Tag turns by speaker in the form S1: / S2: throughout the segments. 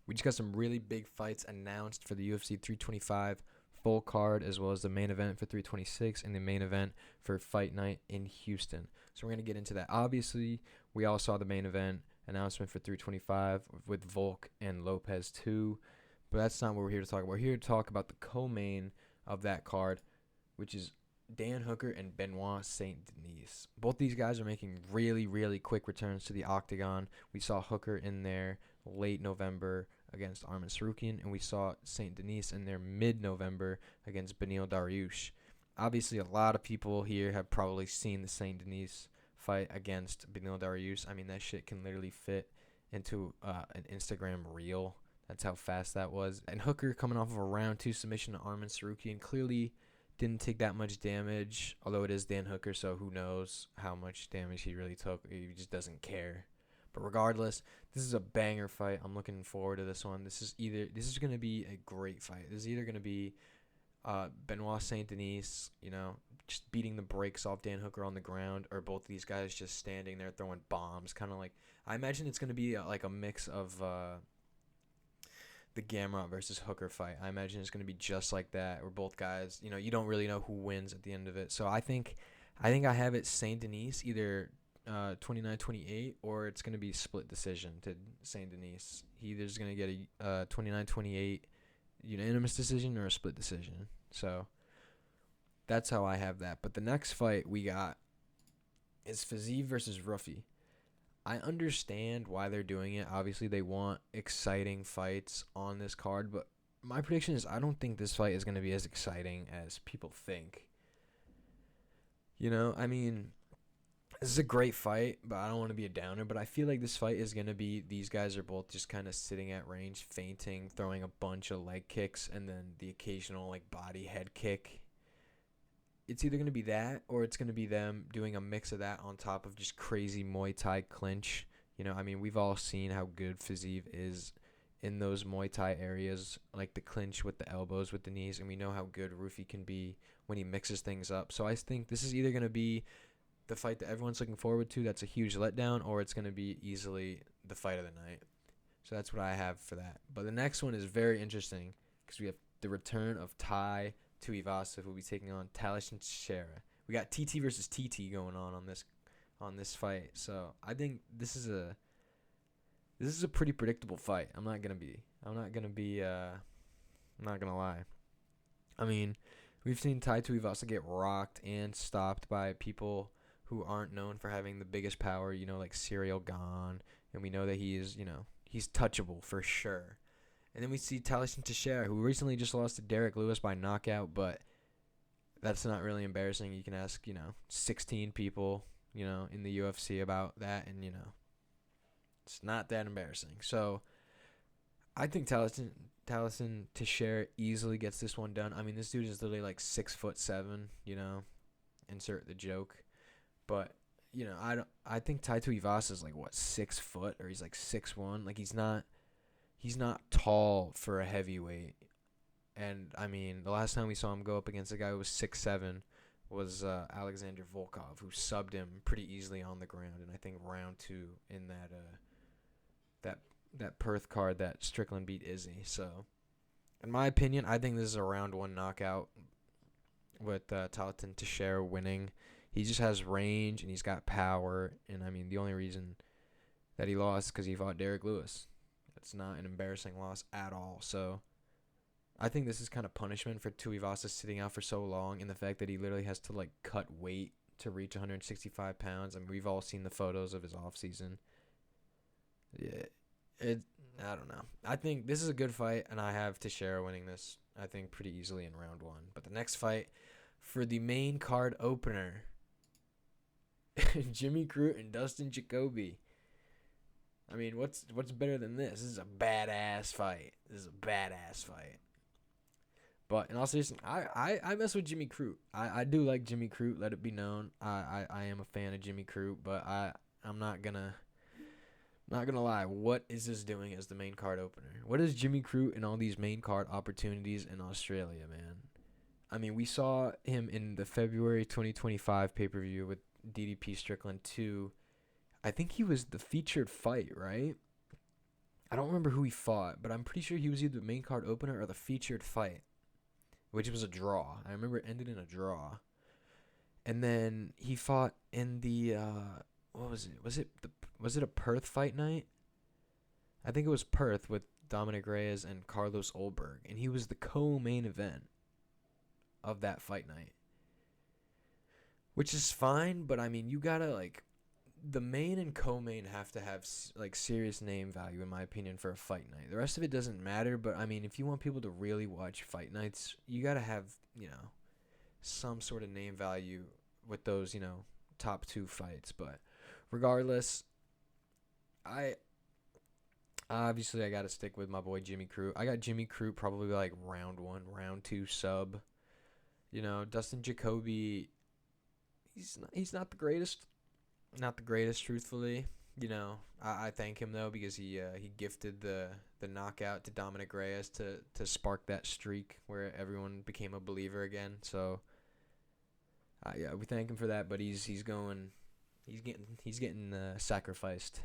S1: We just got some really big fights announced for the UFC 325 full card, as well as the main event for 326 and the main event for Fight Night in Houston. So we're going to get into that. Obviously, we all saw the main event announcement for 325 with Volk and Lopez 2, but that's not what we're here to talk about. We're here to talk about the co-main of that card, which is Dan Hooker and Benoit Saint Denis. Both these guys are making really, really quick returns to the octagon. We saw Hooker in there late November against Arman Sarukian, and we saw Saint Denis in there mid-November against Beneil Dariush. Obviously, a lot of people here have probably seen the Saint Denis fight against Beneil Dariush. I mean, that shit can literally fit into an Instagram reel. That's how fast that was. And Hooker coming off of a round 2 submission to Arman Sarukian clearly didn't take that much damage, although it is Dan Hooker, so who knows how much damage he really took. He just doesn't care. But regardless, this is a banger fight. I'm looking forward to this one. This is going to be a great fight. This is either going to be Benoit Saint Denis, just beating the brakes off Dan Hooker on the ground, or both of these guys just standing there throwing bombs, kind of like, I imagine it's going to be like a mix of the Gamrot versus Hooker fight. I imagine it's going to be just like that, where both guys, you don't really know who wins at the end of it. So I think I have it Saint Denis either 29-28, or it's going to be split decision to Saint Denis. He either is going to get a 29-28 unanimous decision or a split decision. So that's how I have that. But the next fight we got is Fiziev versus Ruffy. I understand why they're doing it. Obviously, they want exciting fights on this card, but my prediction is I don't think this fight is going to be as exciting as people think. I mean, this is a great fight, but I don't want to be a downer, but I feel like this fight is going to be, these guys are both just kind of sitting at range, feinting, throwing a bunch of leg kicks, and then the occasional body head kick. It's either going to be that, or it's going to be them doing a mix of that on top of just crazy Muay Thai clinch. I mean, we've all seen how good Fiziev is in those Muay Thai areas, like the clinch with the elbows, with the knees, and we know how good Rufi can be when he mixes things up. So I think this is either going to be the fight that everyone's looking forward to that's a huge letdown, or it's going to be easily the fight of the night. So that's what I have for that. But the next one is very interesting because we have the return of Tai Tuivasa, who will be taking on Talishn Teixeira. We got TT versus TT going on this fight. So I think this is a pretty predictable fight. I'm not gonna lie. I mean, we've seen Tai Tuivasa get rocked and stopped by people who aren't known for having the biggest power, like Ciryl Gane, and we know that he is, he's touchable for sure. And then we see Talishn Teixeira, who recently just lost to Derek Lewis by knockout, but that's not really embarrassing. You can ask, 16 people, in the UFC about that, and, it's not that embarrassing. So I think Talishn Teixeira easily gets this one done. I mean, this dude is literally like 6'7", insert the joke. But, I think Tai Tuivasa is like, 6 foot, or he's like 6'1". Like, he's not tall for a heavyweight. And, I mean, the last time we saw him go up against a guy who was 6'7", was Alexander Volkov, who subbed him pretty easily on the ground. And I think round 2 in that Perth card that Strickland beat Izzy. So, in my opinion, I think this is a round 1 knockout with Talishn Teixeira winning. He just has range and he's got power. And, I mean, the only reason that he lost is because he fought Derek Lewis. It's not an embarrassing loss at all. So I think this is kind of punishment for Tuivasa sitting out for so long, and the fact that he literally has to cut weight to reach 165 pounds. I mean, we've all seen the photos of his off season. Yeah, I don't know. I think this is a good fight, and I have Teixeira winning this, I think, pretty easily in round 1. But the next fight for the main card opener, Jimmy Crute and Dustin Jacoby. I mean, what's better than this? This is a badass fight. But in all seriousness, I mess with Jimmy Crute. I do like Jimmy Crute. Let it be known. I am a fan of Jimmy Crute, but I'm not gonna lie. What is this doing as the main card opener? What is Jimmy Crute and all these main card opportunities in Australia, man? I mean, we saw him in the February 2025 pay-per-view with DDP Strickland 2. I think he was the featured fight, right? I don't remember who he fought, but I'm pretty sure he was either the main card opener or the featured fight, which was a draw. I remember it ended in a draw. And then he fought in the what was it? Was it a Perth fight night? I think it was Perth with Dominic Reyes and Carlos Olberg, and he was the co-main event of that fight night, which is fine. But I mean, you gotta like the main and co-main have to have like serious name value in my opinion for a fight night. The rest of it doesn't matter, but I mean, if you want people to really watch fight nights, you gotta have some sort of name value with those top two fights. But regardless, I obviously I gotta stick with my boy Jimmy Crute. I got Jimmy Crute probably like round one, round two sub. Dustin Jacoby, he's not the greatest. Not the greatest, truthfully. I thank him though because he gifted the knockout to Dominic Reyes to spark that streak where everyone became a believer again. So yeah, we thank him for that. But he's getting sacrificed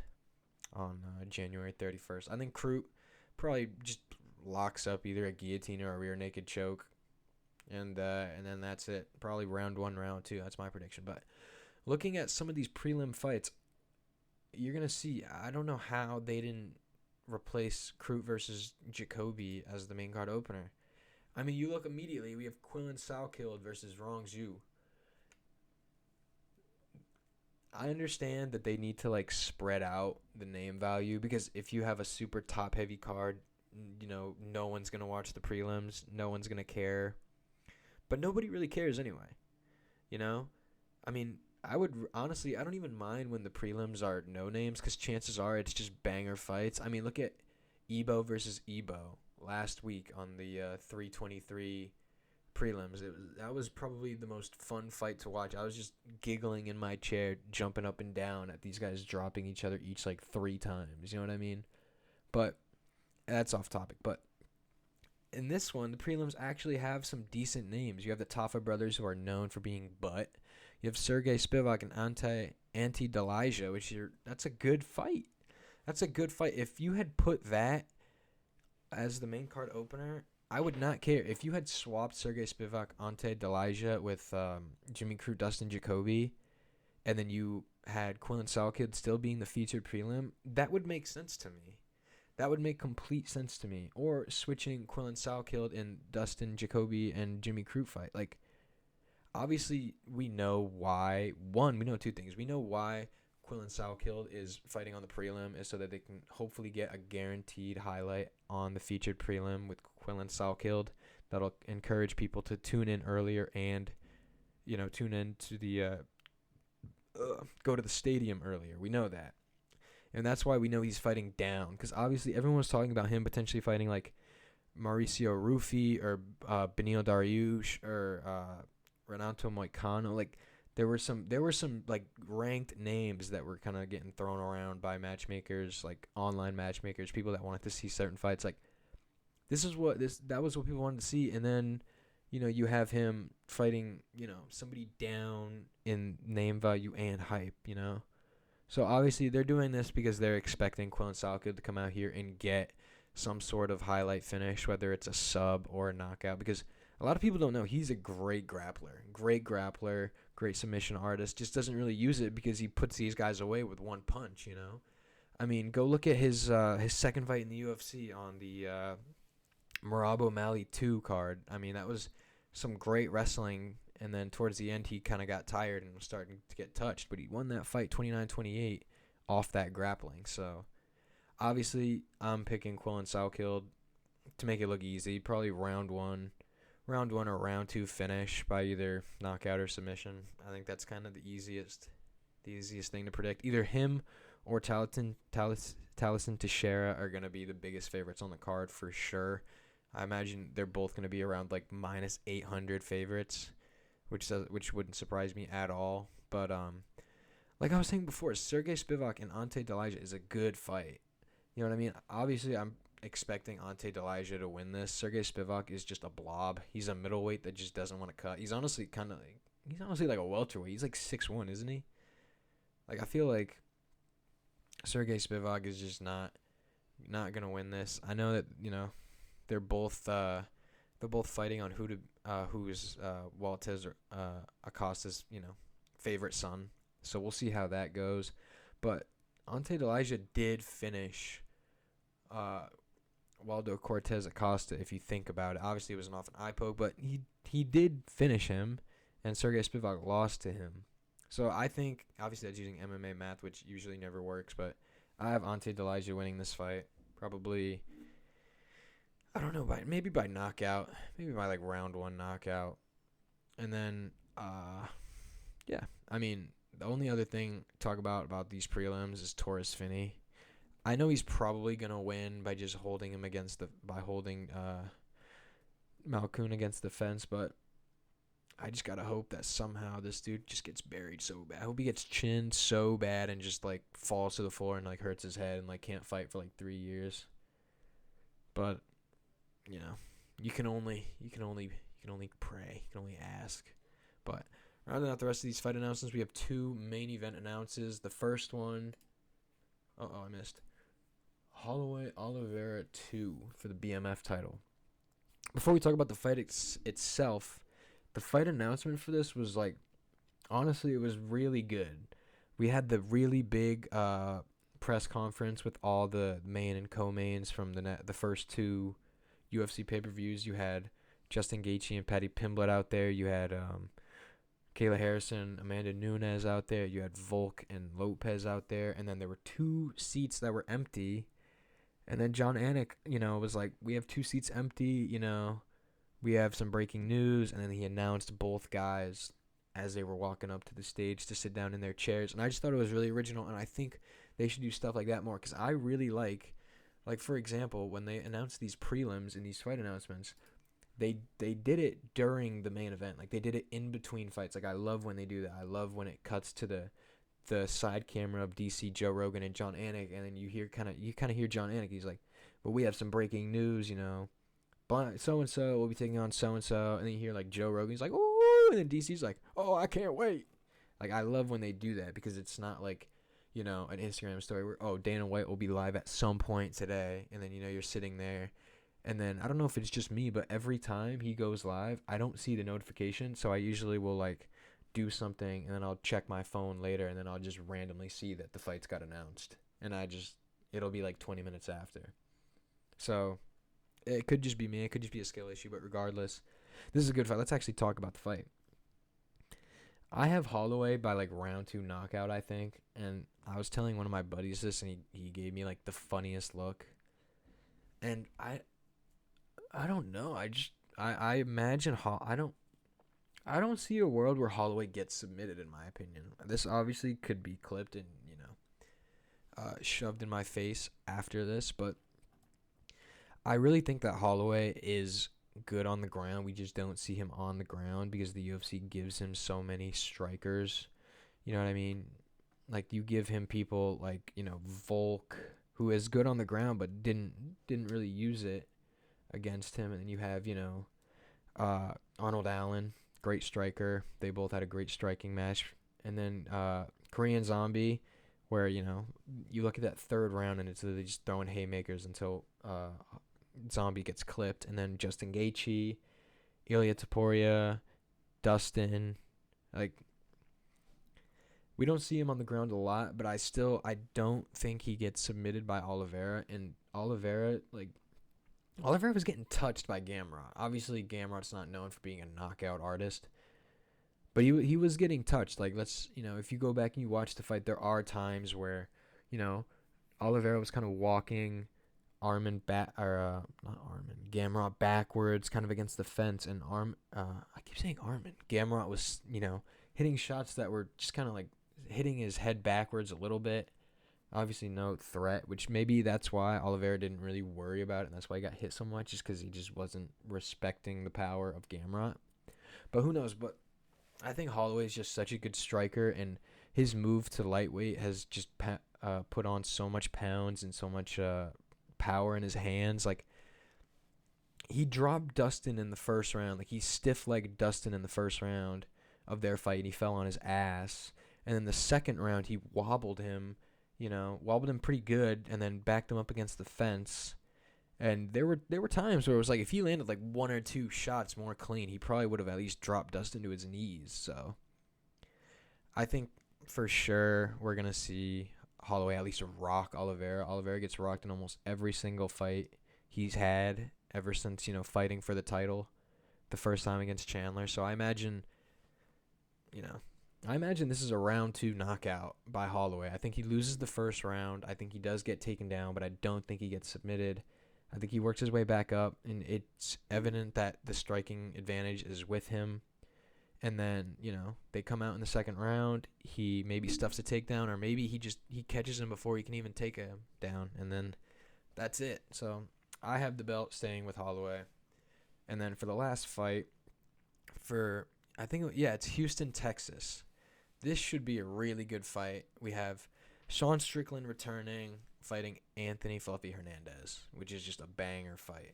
S1: on January 31st. I think Crute probably just locks up either a guillotine or a rear naked choke, and then that's it. Probably round one, round two. That's my prediction. But looking at some of these prelim fights, you're going to see, I don't know how they didn't replace Crute versus Jacoby as the main card opener. I mean, you look immediately, we have Quillen Salkild versus Rong Zhu. I understand that they need to like spread out the name value because if you have a super top heavy card, no one's going to watch the prelims, no one's going to care. But nobody really cares anyway. I mean, I don't even mind when the prelims are no names because chances are it's just banger fights. I mean, look at Ebo versus Ebo last week on the 323 prelims. That was probably the most fun fight to watch. I was just giggling in my chair, jumping up and down at these guys dropping each other each like 3 times. You know what I mean? But that's off topic. But in this one, the prelims actually have some decent names. You have the Tafa brothers who are known for being butt. You have Sergey Spivak and Ante Delija, that's a good fight. That's a good fight. If you had put that as the main card opener, I would not care. If you had swapped Sergey Spivak, Ante Delija with Jimmy Crute, Dustin Jacoby, and then you had Quillen Salkild still being the featured prelim, that would make sense to me. That would make complete sense to me. Or switching Quillen Salkild and Dustin Jacoby and Jimmy Crute fight. Like, obviously, we know why. One, we know 2 things. We know why Quillen Salkild is fighting on the prelim is so that they can hopefully get a guaranteed highlight on the featured prelim with Quillen Salkild. That'll encourage people to tune in earlier and, tune in to the go to the stadium earlier. We know that. And that's why we know he's fighting down. Because obviously everyone was talking about him potentially fighting like Mauricio Rufy or Benil Dariush or Renato Moicano. Like there were some like ranked names that were kind of getting thrown around by matchmakers, like online matchmakers, people that wanted to see certain fights. Like that was what people wanted to see. And then you have him fighting somebody down in name value and hype. So obviously they're doing this because they're expecting Quillen Salkild to come out here and get some sort of highlight finish, whether it's a sub or a knockout. Because a lot of people don't know he's a great grappler, great submission artist. Just doesn't really use it because he puts these guys away with one punch. I mean, go look at his second fight in the UFC on the Merab O'Malley 2 card. I mean, that was some great wrestling. And then towards the end, he kind of got tired and was starting to get touched. But he won that fight 29-28 off that grappling. So, obviously, I'm picking Quillen Salkild to make it look easy. Probably round one or round 2 finish by either knockout or submission. I think that's kind of the easiest thing to predict. Either him or Taliesin Teixeira are going to be the biggest favorites on the card for sure. I imagine they're both going to be around like minus 800 favorites. Which wouldn't surprise me at all. But like I was saying before, Sergey Spivak and Ante Delija is a good fight. You know what I mean? Obviously, I'm expecting Ante Delija to win this. Sergey Spivak is just a blob. He's a middleweight that just doesn't want to cut. He's honestly like a welterweight. He's like 6'1", isn't he? Like I feel like Sergey Spivak is just not not gonna win this. I know that they're both fighting on who's Waltez Acosta's favorite son. So we'll see how that goes. But Ante Delija did finish Waldo Cortez Acosta. If you think about it, obviously it was off an eye poke, but he did finish him, and Sergey Spivak lost to him. So I think obviously that's using MMA math, which usually never works, but I have Ante Delija winning this fight. Probably, I don't know, maybe by knockout, maybe by like round 1 knockout. And then yeah, I mean, the only other thing to talk about these prelims is Taurus Finney. I know he's probably gonna win by just holding him holding Malkoun against the fence, but I just gotta hope that somehow this dude just gets buried so bad. I hope he gets chinned so bad and just like falls to the floor and like hurts his head and like can't fight for like 3 years. But you can only pray, you can only ask. But rounding out the rest of these fight announcements, we have 2 main event announces. The first one, I missed. Holloway Oliveira 2 for the BMF title. Before we talk about the fight itself, the fight announcement for this was like, honestly, it was really good. We had the really big press conference with all the main and co-mains from the first 2 UFC pay-per-views. You had Justin Gaethje and Paddy Pimblett out there. You had Kayla Harrison, Amanda Nunes out there. You had Volk and Lopez out there. And then there were 2 seats that were empty. And then John Anik, was like, we have 2 seats empty, we have some breaking news. And then he announced both guys as they were walking up to the stage to sit down in their chairs. And I just thought it was really original. And I think they should do stuff like that more, because I really like, for example, when they announced these prelims and these fight announcements, they did it during the main event. Like, they did it in between fights. Like, I love when they do that. I love when it cuts to the side camera of DC, Joe Rogan, and John Anik, and then you kind of hear John Anik. He's like, "But we have some breaking news, but so and so will be taking on so and so," and then you hear like Joe Rogan. He's like, "Oh," and then DC's like, "Oh, I can't wait." Like, I love when they do that, because it's not like an Instagram story where Dana White will be live at some point today, and then you're sitting there. And then, I don't know if it's just me, but every time he goes live, I don't see the notification. So I usually will, like, do something, and then I'll check my phone later, and then I'll just randomly see that the fight's got announced. And it'll be like 20 minutes after. So it could just be me. It could just be a skill issue. But regardless, this is a good fight. Let's actually talk about the fight. I have Holloway by, like, round 2 knockout, I think. And I was telling one of my buddies this, and he gave me, like, the funniest look. And I don't know. I imagine I don't see a world where Holloway gets submitted, in my opinion. This obviously could be clipped and shoved in my face after this, but I really think that Holloway is good on the ground. We just don't see him on the ground because the UFC gives him so many strikers. You know what I mean? Like, you give him people like Volk, who is good on the ground but didn't really use it against him, and then you have Arnold Allen, great striker. They both had a great striking match. And then Korean Zombie, where you look at that 3rd round and it's literally just throwing haymakers until Zombie gets clipped. And then Justin Gaethje, Ilya Taporia, Dustin, like, we don't see him on the ground a lot, but I don't think he gets submitted by Oliveira. And Oliveira was getting touched by Gamrot. Obviously, Gamrot's not known for being a knockout artist, but he was getting touched. Like, if you go back and you watch the fight, there are times where, Oliveira was kind of walking Gamrot backwards, kind of against the fence, and I keep saying Gamrot was, hitting shots that were just kind of like hitting his head backwards a little bit. Obviously, no threat, which maybe that's why Oliveira didn't really worry about it, and that's why he got hit so much, just because he just wasn't respecting the power of Gamrot. But who knows? But I think Holloway is just such a good striker, and his move to lightweight has just put on so much pounds and so much power in his hands. Like, he dropped Dustin in the first round. Like, he stiff-legged Dustin in the first round of their fight, and he fell on his ass. And then the second round, he wobbled him, wobbled him pretty good and then backed him up against the fence. And there were times where it was like if he landed like one or two shots more clean, he probably would have at least dropped Dustin to his knees. So I think for sure we're gonna see Holloway at least rock Oliveira. Oliveira gets rocked in almost every single fight he's had ever since fighting for the title the first time against Chandler. So I imagine this is a round 2 knockout by Holloway. I think he loses the first round. I think he does get taken down, but I don't think he gets submitted. I think he works his way back up, and it's evident that the striking advantage is with him. And then, they come out in the second round. He maybe stuffs a takedown, or maybe he catches him before he can even take him down, and then that's it. So I have the belt staying with Holloway. And then for the last fight, it's Houston, Texas. This should be a really good fight. We have Sean Strickland returning, fighting Anthony Fluffy Hernandez, which is just a banger fight.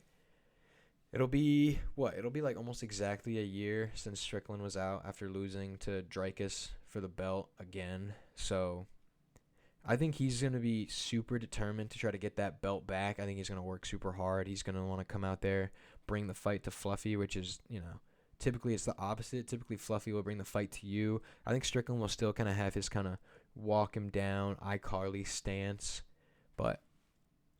S1: It'll be like almost exactly a year since Strickland was out after losing to Dricus for the belt again. So I think he's going to be super determined to try to get that belt back. I think he's going to work super hard. He's going to want to come out there, bring the fight to Fluffy, which is, typically it's the opposite. Typically Fluffy will bring the fight to you. I think Strickland will still kind of have his kind of walk him down, iCarly stance. But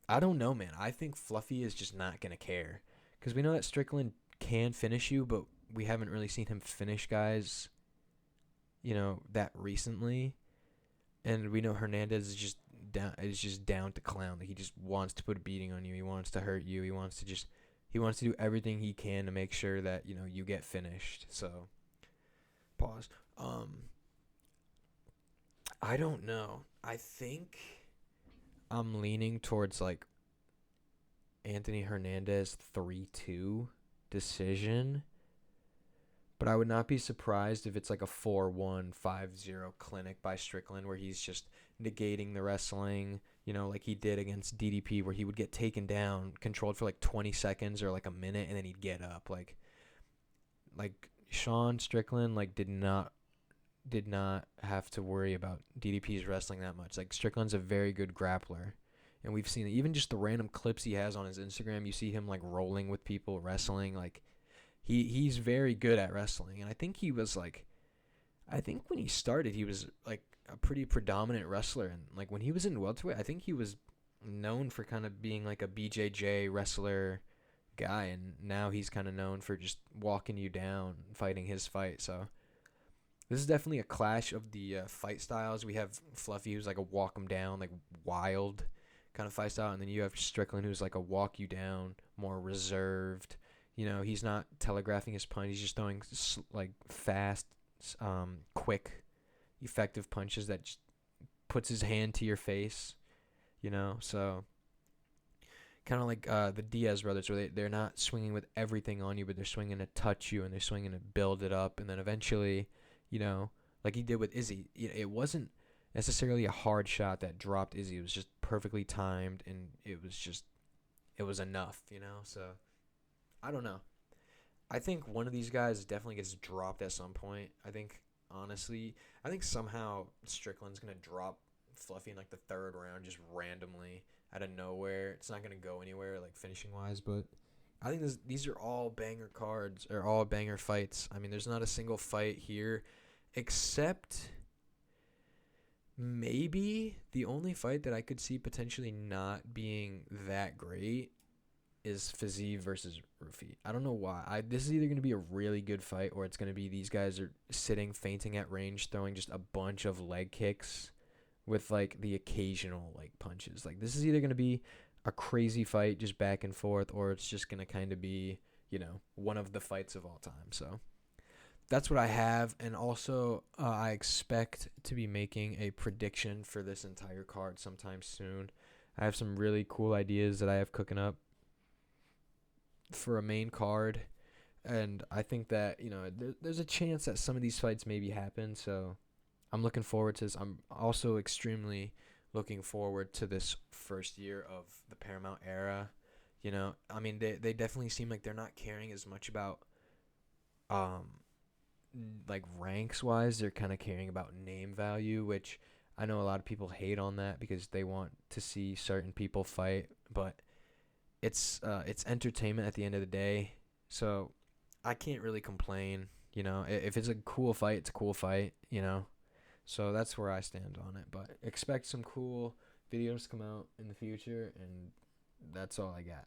S1: I don't know, man. I think Fluffy is just not going to care. Because we know that Strickland can finish you, but we haven't really seen him finish guys, that recently. And we know Hernandez is just down to clown. Like, he just wants to put a beating on you. He wants to hurt you. He wants to do everything he can to make sure that, you get finished. So, pause. I don't know. I think I'm leaning towards, like, Anthony Hernandez 3-2 decision. But I would not be surprised if it's like a 4-1, 5-0 clinic by Strickland where he's just negating the wrestling, like he did against DDP, where he would get taken down, controlled for like 20 seconds or like a minute, and then he'd get up. Like Sean Strickland did not have to worry about DDP's wrestling that much. Like, Strickland's a very good grappler. And we've seen it. Even just the random clips he has on his Instagram, you see him like rolling with people, wrestling. Like, he's very good at wrestling. And I think when he started, he was like a pretty predominant wrestler. And like when he was in welterweight, I think he was known for kind of being like a BJJ wrestler guy. And now he's kind of known for just walking you down, fighting his fight. So this is definitely a clash of the fight styles. We have Fluffy, who's like a walk him down, like wild kind of fight style, and then you have Strickland, who's like a walk you down, more reserved. He's not telegraphing his punch. He's just throwing like fast, quick, effective punches that just puts his hand to your face. So kind of like the Diaz brothers, where they're not swinging with everything on you, but they're swinging to touch you, and they're swinging to build it up, and then eventually, like he did with Izzy, it wasn't necessarily a hard shot that dropped Izzy. It was just perfectly timed, and it was enough, So I don't know. I think one of these guys definitely gets dropped at some point. Honestly, I think somehow Strickland's going to drop Fluffy in like the third round just randomly out of nowhere. It's not going to go anywhere like finishing wise, but I think these are all banger cards, or all banger fights. I mean, there's not a single fight here except maybe the only fight that I could see potentially not being that great is Fiziev versus Rufi. I don't know why. This is either going to be a really good fight, or it's going to be these guys are sitting, feinting at range, throwing just a bunch of leg kicks with like the occasional like punches. Like, this is either going to be a crazy fight just back and forth, or it's just going to kind of be, one of the fights of all time. So that's what I have. And also, I expect to be making a prediction for this entire card sometime soon. I have some really cool ideas that I have cooking up for a main card. And I think that, there's a chance that some of these fights maybe happen. So I'm looking forward to this. I'm also extremely looking forward to this first year of the Paramount era. I mean, they definitely seem like they're not caring as much about like ranks wise. They're kind of caring about name value, which I know a lot of people hate on that because they want to see certain people fight, but it's entertainment at the end of the day. So I can't really complain. If it's a cool fight, it's a cool fight. So that's where I stand on it. But expect some cool videos to come out in the future, and that's all I got.